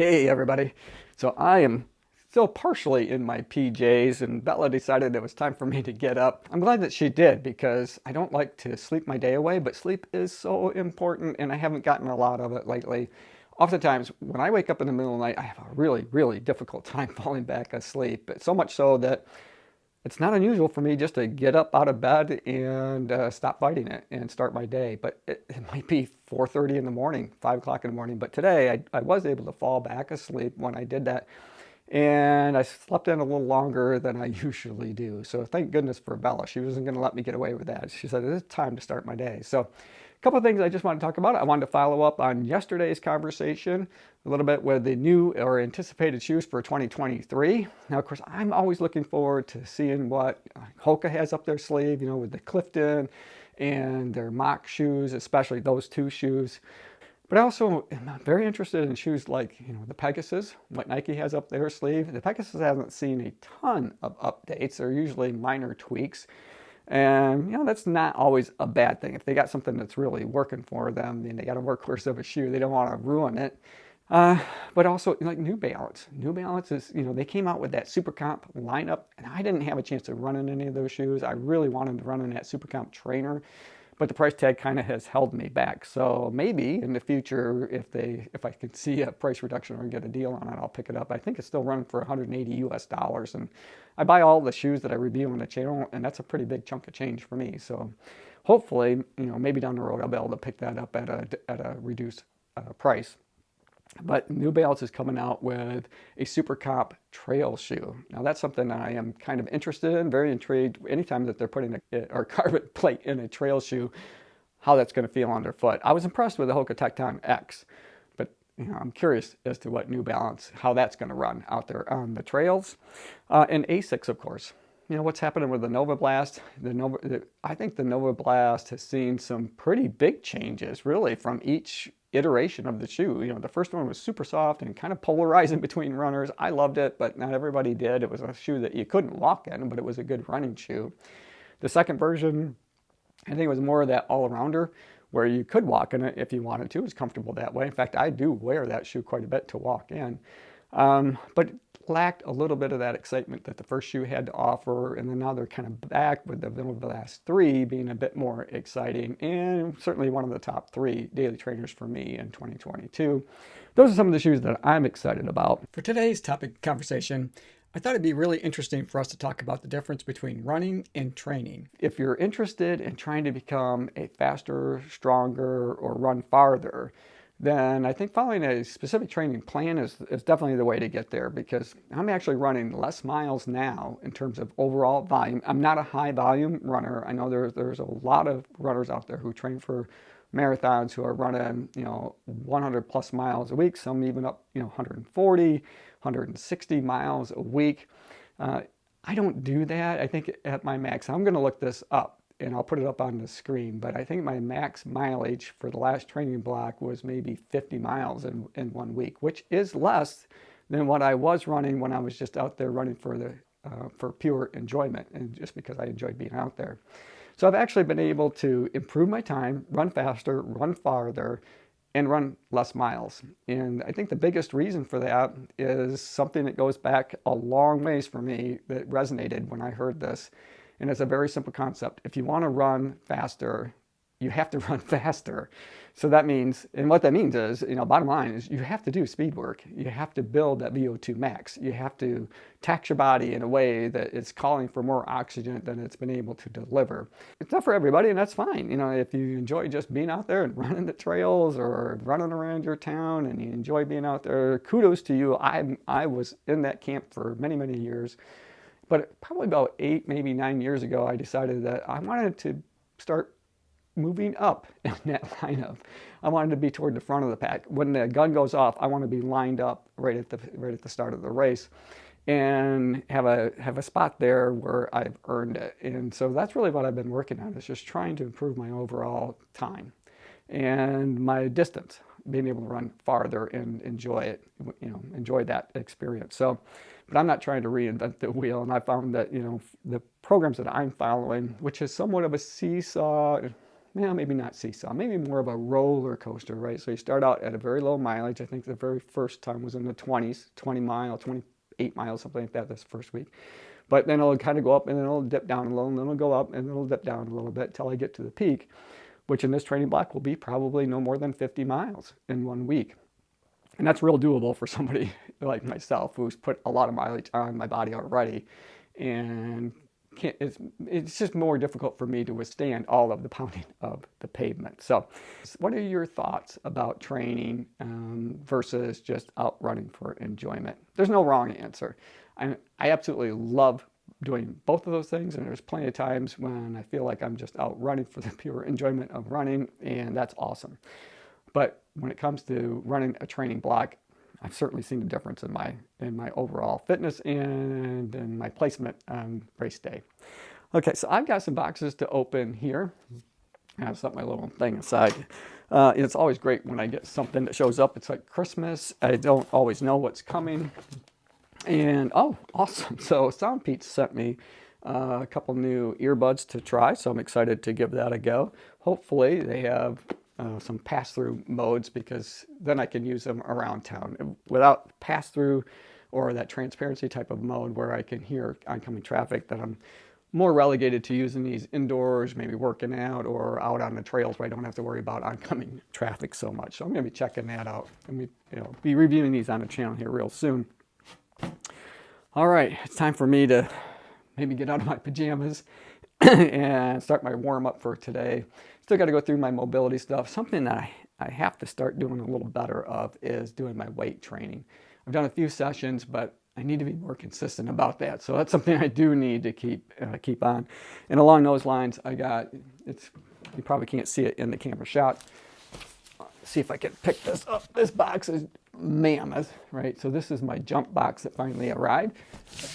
Hey everybody. So I am still partially in my PJs and Bella decided it was time for me to get up. I'm glad that she did because I don't like to sleep my day away, but sleep is so important and I haven't gotten a lot of it lately. Oftentimes when I wake up in the middle of the night, I have a really difficult time falling back asleep. But so much so that it's not unusual for me just to get up out of bed and stop fighting it and start my day. But it might be 4:30 in the morning, 5 o'clock in the morning. But today I was able to fall back asleep when I did that. And I slept in a little longer than I usually do. So thank goodness for Bella. She wasn't going to let me get away with that. She said, it's time to start my day. So a couple of things I just want to talk about. I wanted to follow up on yesterday's conversation a little bit with the new or anticipated shoes for 2023. Now, of course, I'm always looking forward to seeing what Hoka has up their sleeve, you know, with the Clifton and their mock shoes, especially those two shoes. But I also am very interested in shoes like, you know, the Pegasus, what Nike has up their sleeve. The Pegasus hasn't seen a ton of updates. They're usually minor tweaks. And, you know, that's not always a bad thing. If they got something that's really working for them, then they got a workhorse of a shoe. They don't want to ruin it. But also, like New Balance. New Balance is, you know, they came out with that Super Comp lineup, and I didn't have a chance to run in any of those shoes. I really wanted to run in that Super Comp trainer, but the price tag kind of has held me back. So maybe in the future, if I can see a price reduction or get a deal on it, I'll pick it up. I think it's still running for 180 US dollars, and I buy all the shoes that I review on the channel, and that's a pretty big chunk of change for me. So hopefully, you know, maybe down the road I'll be able to pick that up at a reduced price. But New Balance is coming out with a Super Comp trail shoe. Now that's something that I am kind of interested in, very intrigued. Anytime that they're putting a carbon plate in a trail shoe, how that's going to feel underfoot. I was impressed with the Hoka Tecton X, but you know, I'm curious as to what New Balance, how that's going to run out there on the trails. And Asics, of course. You know, what's happening with the Nova Blast? I think the Nova Blast has seen some pretty big changes, really, from each iteration of the shoe. You know, the first one was super soft and kind of polarizing between runners. I loved it, but not everybody did. It was a shoe that you couldn't walk in, but it was a good running shoe. The second version, I think it was more of that all-arounder, where you could walk in it if you wanted to. It was comfortable that way. In fact, I do wear that shoe quite a bit to walk in. But it lacked a little bit of that excitement that the first shoe had to offer, and then now they're kind of back with the Nova Blast 3 being a bit more exciting, and certainly one of the top 3 daily trainers for me in 2022. Those are some of the shoes that I'm excited about. For today's topic conversation, I thought it'd be really interesting for us to talk about the difference between running and training. If you're interested in trying to become a faster, stronger, or run farther, then I think following a specific training plan is definitely the way to get there, because I'm actually running less miles now in terms of overall volume. I'm not a high volume runner. I know there's a lot of runners out there who train for marathons who are running, you know, 100 plus miles a week, some even up, you know, 140, 160 miles a week. I don't do that. I think at my max, I'm going to look this up and I'll put it up on the screen, but I think my max mileage for the last training block was maybe 50 miles in 1 week, which is less than what I was running when I was just out there running for pure enjoyment and just because I enjoyed being out there. So I've actually been able to improve my time, run faster, run farther, and run less miles. And I think the biggest reason for that is something that goes back a long ways for me that resonated when I heard this. And it's a very simple concept. If you want to run faster, you have to run faster. So that means, and what that means is, you know, bottom line is you have to do speed work. You have to build that VO2 max. You have to tax your body in a way that it's calling for more oxygen than it's been able to deliver. It's not for everybody, and that's fine. You know, if you enjoy just being out there and running the trails or running around your town and you enjoy being out there, kudos to you. I was in that camp for many years. But probably about 8, maybe 9 years ago, I decided that I wanted to start moving up in that lineup. I wanted to be toward the front of the pack. When the gun goes off, I want to be lined up right at the start of the race and have a spot there where I've earned it. And so that's really what I've been working on, is just trying to improve my overall time and my distance, being able to run farther and enjoy it, you know, enjoy that experience. So, but I'm not trying to reinvent the wheel. And I found that, you know, the programs that I'm following, which is somewhat of a seesaw, maybe not seesaw, maybe more of a roller coaster, right? So you start out at a very low mileage. I think the very first time was in the 20s, 20 mile, 28 miles, something like that this first week. But then it'll kind of go up and then it'll dip down a little, and then it'll go up and then it'll dip down a little bit until I get to the peak, which in this training block will be probably no more than 50 miles in 1 week. And that's real doable for somebody like myself who's put a lot of mileage on my body already, and it's just more difficult for me to withstand all of the pounding of the pavement. So what are your thoughts about training versus just out running for enjoyment? There's no wrong answer. I absolutely love doing both of those things, and there's plenty of times when I feel like I'm just out running for the pure enjoyment of running, and that's awesome. But when it comes to running a training block, I've certainly seen a difference in my overall fitness and in my placement on race day. Okay, so I've got some boxes to open here. I'll set my little thing aside. It's always great when I get something that shows up. It's like Christmas. I don't always know what's coming. And oh, awesome. So Soundpeats sent me a couple new earbuds to try, so I'm excited to give that a go. Hopefully they have some pass-through modes, because then I can use them around town. Without pass-through or that transparency type of mode where I can hear oncoming traffic, that I'm more relegated to using these indoors, maybe working out or out on the trails where I don't have to worry about oncoming traffic so much. So I'm going to be checking that out, and be reviewing these on the channel here real soon. All right, it's time for me to maybe get out of my pajamas and start my warm-up for today. Still got to go through my mobility stuff. Something that I have to start doing a little better of is doing my weight training. I've done a few sessions, but I need to be more consistent about that. So that's something I do need to keep on. And along those lines, you probably can't see it in the camera shot. See if I can pick this up. This box is mammoth, right? So this is my jump box that finally arrived.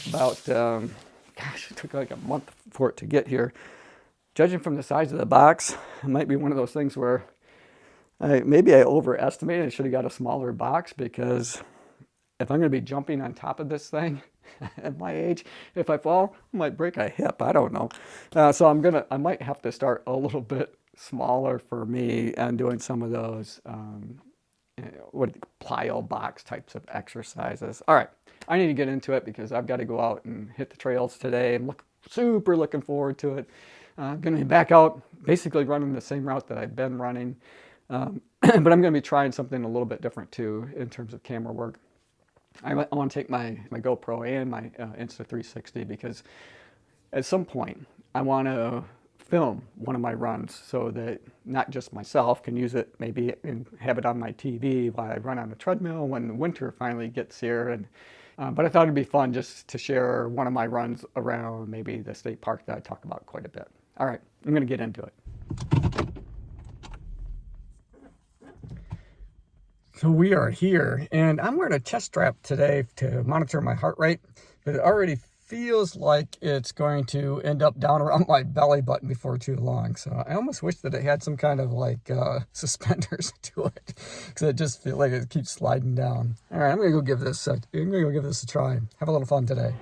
About, gosh, it took like a month for it to get here. Judging from the size of the box, it might be one of those things where maybe I overestimated. I should have got a smaller box, because if I'm going to be jumping on top of this thing at my age, if I fall, I might break a hip. I don't know. So I might have to start a little bit smaller for me and doing some of those plyo box types of exercises. All right, I need to get into it because I've got to go out and hit the trails today. I'm super looking forward to it. I'm going to be back out basically running the same route that I've been running, but I'm going to be trying something a little bit different too in terms of camera work. I want to take my GoPro and my Insta360, because at some point I want to film one of my runs so that not just myself can use it, maybe and have it on my TV while I run on the treadmill when winter finally gets here. But I thought it'd be fun just to share one of my runs around maybe the state park that I talk about quite a bit. All right, I'm going to get into it. So we are here, and I'm wearing a chest strap today to monitor my heart rate, but it already feels like it's going to end up down around my belly button before too long. So I almost wish that it had some kind of like suspenders to it, because it just feels like it keeps sliding down. All right, I'm gonna go give this a try. Have a little fun today.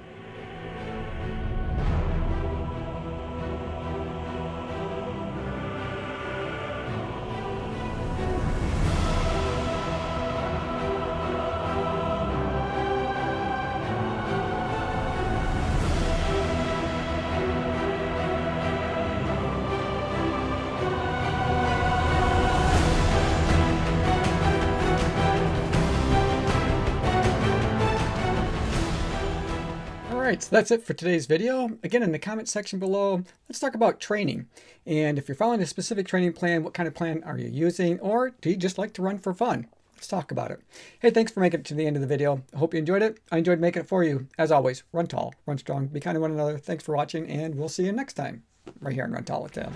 Alright, so that's it for today's video. Again, in the comment section below, let's talk about training. And if you're following a specific training plan, what kind of plan are you using? Or do you just like to run for fun? Let's talk about it. Hey, thanks for making it to the end of the video. I hope you enjoyed it. I enjoyed making it for you. As always, run tall, run strong, be kind to one another. Thanks for watching, and we'll see you next time right here on Run Tall with Tim.